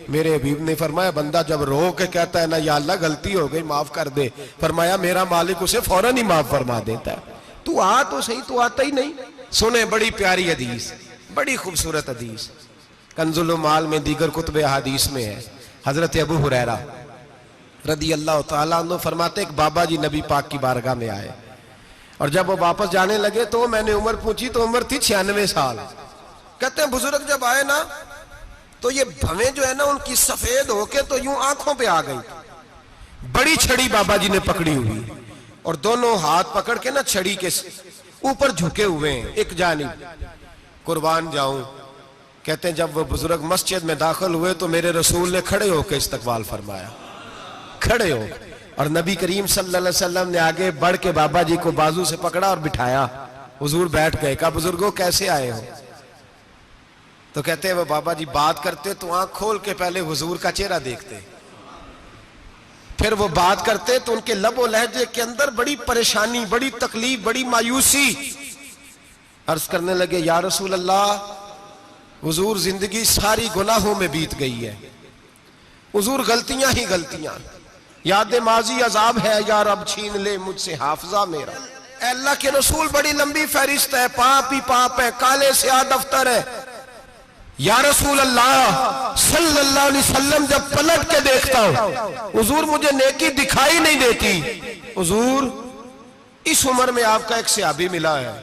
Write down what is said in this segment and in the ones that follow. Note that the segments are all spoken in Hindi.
मेरे हबीब ने फरमाया बंदा जब रो के कहता है ना या अल्लाह गलती हो गई माफ कर दे, फरमाया मेरा मालिक उसे फौरन ही माफ फरमा देता है। तू आ तो सही, तू आता ही नहीं। सुने बड़ी प्यारी हदीस, बड़ी खूबसूरत हदीस, कंजुल माल में दीगर कुतुब हदीस में है। हजरत अबू हुरैरा रदी अल्लाह तआला अन्हु फरमाते एक बाबा जी नबी पाक की बारगाह में आए और जब वो वापस जाने लगे तो मैंने उम्र पूछी तो उम्र थी 96 साल। कहते हैं बुजुर्ग जब आए ना तो ये भवें जो है ना उनकी सफेद होके तो यूं आंखों पे आ गई। बड़ी छड़ी बाबा जी ने पकड़ी हुई और दोनों हाथ पकड़ के ना छड़ी के ऊपर झुके हुए हैं एक जानिब। कुर्बान जाऊं, कहते हैं जब वो बुजुर्ग मस्जिद में दाखिल हुए तो मेरे रसूल ने खड़े होकर इस्तकबाल फरमाया, खड़े हो। और नबी करीम सल्लल्लाहु अलैहि वसल्लम ने आगे बढ़ के बाबा जी को बाजू से पकड़ा और बिठाया। हुजूर बैठ गए। कहा बुजुर्गों कैसे आए हो? तो कहते हैं वो बाबा जी बात करते तो आंख खोल के पहले हुजूर का चेहरा देखते, फिर वो बात करते तो उनके लबो लहजे के अंदर बड़ी परेशानी, बड़ी तकलीफ, बड़ी मायूसी। अर्ज करने लगे या रसूल अल्लाह, हुजूर जिंदगी सारी गुनाहों में बीत गई है, हुजूर गलतियां ही गलतियां, याद माजी अजाब है, यार अब छीन ले मुझसे हाफजा मेरा। अल्लाह के रसूल बड़ी लंबी फहरिस्त है, पाप ही पाप है, काले स्याह दफ्तर है। या रसूल अल्लाह सल्लल्लाहु अलैहि वसल्लम जब पलट के देखता हूं हुजूर मुझे नेकी दिखाई नहीं देती। हुजूर इस उम्र में आपका एक सहाबी मिला है,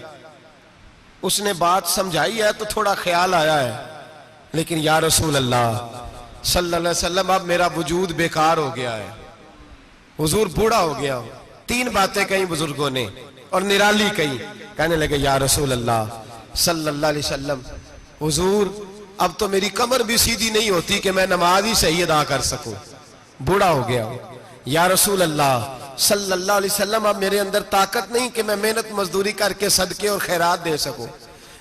उसने बात समझाई है तो थोड़ा ख्याल आया है, लेकिन या रसूल अल्लाह सल्लल्लाहु अलैहि वसल्लम अब मेरा वजूद बेकार हो गया है, हुजूर बूढ़ा हो गया हूं। 3 बातें कही बुजुर्गों ने और निराली कही। कहने लगे या रसूल अल्लाह सल्लल्लाहु अलैहि वसल्लम, हुजूर अब तो मेरी कमर भी सीधी नहीं होती कि मैं नमाज ही सही अदा कर सकूं, बूढ़ा हो गया हूं। या रसूल अल्लाह सल्लल्लाहु अलैहि वसल्लम अब मेरे अंदर ताकत नहीं कि मैं मेहनत मजदूरी करके सदके और खैरात दे सकूं।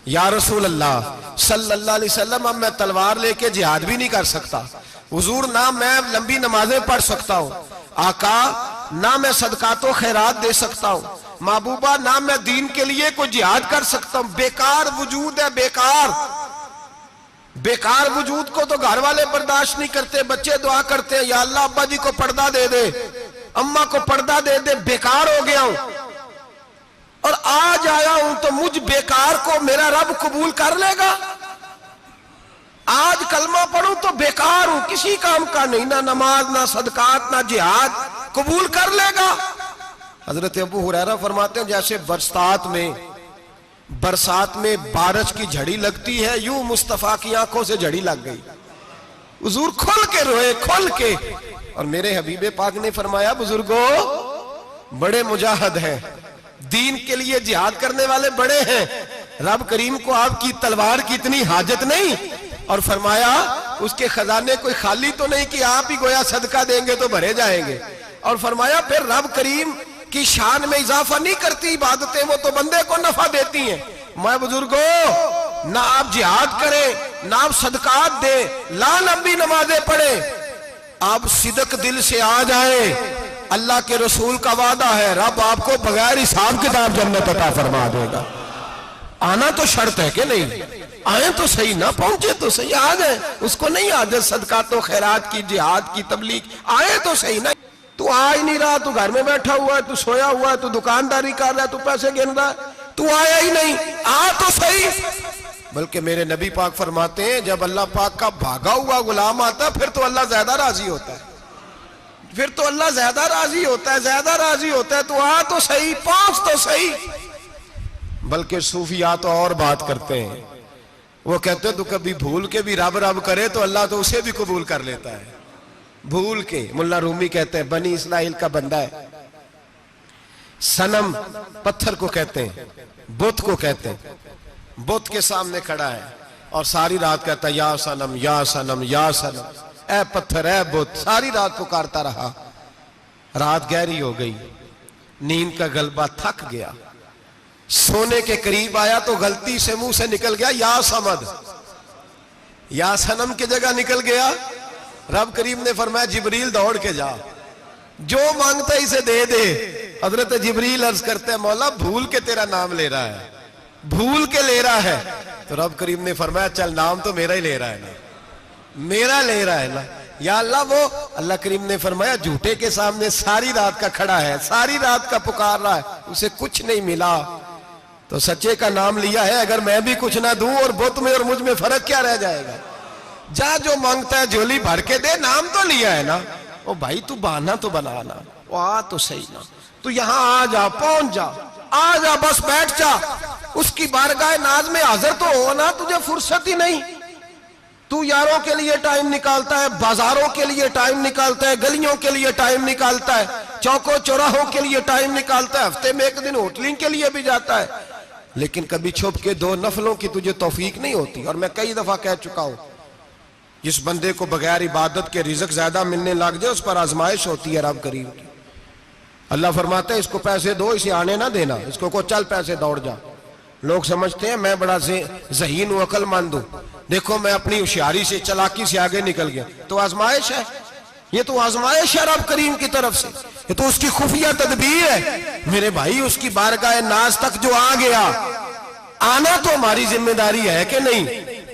या रसूल अल्लाह सल्लल्लाहु अलैहि वसल्लम अब मैं तलवार लेके जिहाद भी नहीं कर सकता। हुजूर ना मैं लंबी नमाजें पढ़ सकता हूं, आका ना मैं सदकातो खैरात दे सकता हूं, महबूबा ना मैं दीन के लिए कोई जिहाद कर सकता हूं। बेकार वजूद है, बेकार बेकार वजूद को तो घर वाले बर्दाश्त नहीं करते, बच्चे दुआ करते हैं या अल्लाह अब्बा जी को पर्दा दे दे, अम्मा को पर्दा दे दे, बेकार हो गया हूं और आज आया हूं तो मुझ बेकार को मेरा रब कबूल कर लेगा। आज कलमा पढ़ूं तो बेकार हूं, किसी काम का नहीं, ना नमाज ना सदकात ना जिहाद, कबूल कर लेगा। हजरत अबू हुरैरा फरमाते हैं जैसे बरसात में बारिश की झड़ी लगती है, यूं मुस्तफा की आंखों से झड़ी लग गई। हुजूर खुल के रोए, खुल के। और मेरे हबीबे पाक ने फरमाया बुजुर्गों बड़े मुजाहिद हैं, दीन के लिए जिहाद करने वाले बड़े हैं, रब करीम को आपकी तलवार की इतनी हाजत नहीं। और फरमाया उसके खजाने कोई खाली तो नहीं कि आप ही गोया सदका देंगे तो भरे जाएंगे। और फरमाया फिर रब करीम की शान में इजाफा नहीं करती इबादतें, वो तो बंदे को नफा देती हैं। मैं बुजुर्गों ना आप जिहाद करें ना आप सदकात दे, ला लंबी नमाजें पढ़े, आप सिदक दिल से आ जाए, अल्लाह के रसूल का वादा है रब आपको बगैर हिसाब किताब जन्नत अता फरमा देगा। आना तो शर्त है कि नहीं, आए तो सही ना, पहुंचे तो सही, आ जाए, उसको नहीं आदत सदकातो खैरात की, जिहाद की, तबलीग, आए तो सही ना। तू आ ही नहीं रहा, तू घर में बैठा हुआ है, तू सोया हुआ है, तू दुकानदारी कर रहा है, तू पैसे गिन रहा है, तू आया ही नहीं, आ तो सही। बल्कि मेरे नबी पाक फरमाते हैं जब अल्लाह पाक का भागा हुआ गुलाम आता है फिर तो अल्लाह ज्यादा राजी होता है, फिर तो अल्लाह ज्यादा राजी होता है, ज्यादा राजी होता है। तू आ तो सही, पहुंच तो सही। बल्कि सूफिया तो और बात करते हैं, वो कहते हैं तू कभी भूल के भी रब रब करे तो अल्लाह तो उसे भी कबूल कर लेता है, भूल के। मुल्ला रूमी कहते हैं बनी इस्राइल का बंदा है, सनम पत्थर को कहते हैं, बुत को कहते हैं, बुत के सामने खड़ा है और सारी रात कहता है या सनम या सनम या सनम, ए पत्थर ए बुत, सारी रात पुकारता रहा। रात गहरी हो गई, नींद का गलबा थक गया, सोने के करीब आया तो गलती से मुंह से निकल गया या समद, या सनम की जगह निकल गया। रब करीम ने फरमाया जिब्रील दौड़ के जा, जो मांगता इसे दे दे। हजरत जिब्रील अर्ज करते हैं मौला भूल के तेरा नाम ले रहा है, भूल के ले रहा है, तो रब करीम ने फरमाया चल नाम तो मेरा ही ले रहा है ना, मेरा ले रहा है ना। या अल्लाह, वो अल्लाह करीम ने फरमाया झूठे के सामने सारी रात का खड़ा है, सारी रात का पुकार रहा है, उसे कुछ नहीं मिला, तो सच्चे का नाम लिया है। अगर मैं भी कुछ ना दूं और बुत में और मुझ में फर्क क्या रह जाएगा? जा जो मांगता है झोली भर के दे, नाम तो लिया है ना। ओ भाई तू बहाना तो बनाना, वो आ तो सही ना, तू यहां आ जा, पहुंच जा, आ जा, बस बैठ जा, उसकी बारगाह नाज में हाजिर तो हो ना। तुझे फुर्सत ही नहीं, तू यारों के लिए टाइम निकालता है, बाजारों के लिए टाइम निकालता है, गलियों के लिए टाइम निकालता है, चौकों चौराहों के लिए टाइम निकालता है, हफ्ते में एक दिन होटलिंग के लिए भी जाता है, लेकिन कभी छुप के दो नफलों की तुझे तौफीक नहीं होती। और मैं कई दफा कह चुका हूं, जिस बंदे को बगैर इबादत के रिज़्क ज्यादा मिलने लग जाए, उस पर आजमाइश होती है रब करीम की। अल्लाह फरमाते हैं इसको पैसे दो, इसे आने ना देना, इसको को चल पैसे दौड़ जा। लोग समझते हैं मैं बड़ा ज़हीन हूं, अक्लमंद हूं, देखो मैं अपनी होशियारी से, चलाकी से आगे निकल गया। तो आजमाइश है, ये तो आजमाइश है रब करीम की तरफ से, ये तो उसकी खुफिया तदबीर है मेरे भाई। उसकी बारगाह नाज तक जो आ गया, आना तो हमारी जिम्मेदारी है कि नहीं,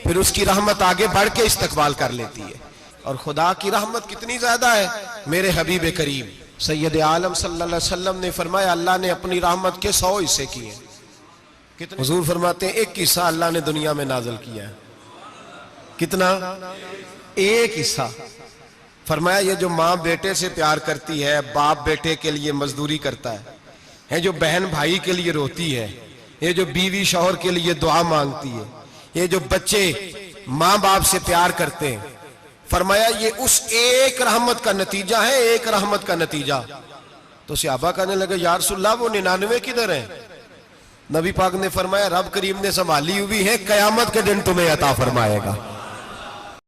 फिर उसकी रहमत आगे बढ़ के इस्तकबाल कर लेती है। और खुदा की रहमत कितनी ज्यादा है, मेरे हबीब करीम सैयद आलम सल्लल्लाहु अलैहि वसल्लम ने फरमाया अल्लाह ने अपनी रहमत के 100 हिस्से किए। कितने? हुजूर फरमाते हैं एक हिस्सा अल्लाह ने दुनिया में नाजल किया है। कितना? एक हिस्सा। फरमाया ये जो माँ बेटे से प्यार करती है, बाप बेटे के लिए मजदूरी करता है, जो बहन भाई के लिए रोती है, ये जो बीवी शौहर के लिए दुआ मांगती है, ये जो बच्चे माँ बाप से प्यार करते हैं, फरमाया ये उस एक रहमत का नतीजा है, एक रहमत का नतीजा। तो सहाबा कहने लगे या रसूलल्लाह वो 99 किधर है? नबी पाक ने फरमाया रब करीम ने संभाली हुई है, कयामत के दिन तुम्हें अता फरमाएगा।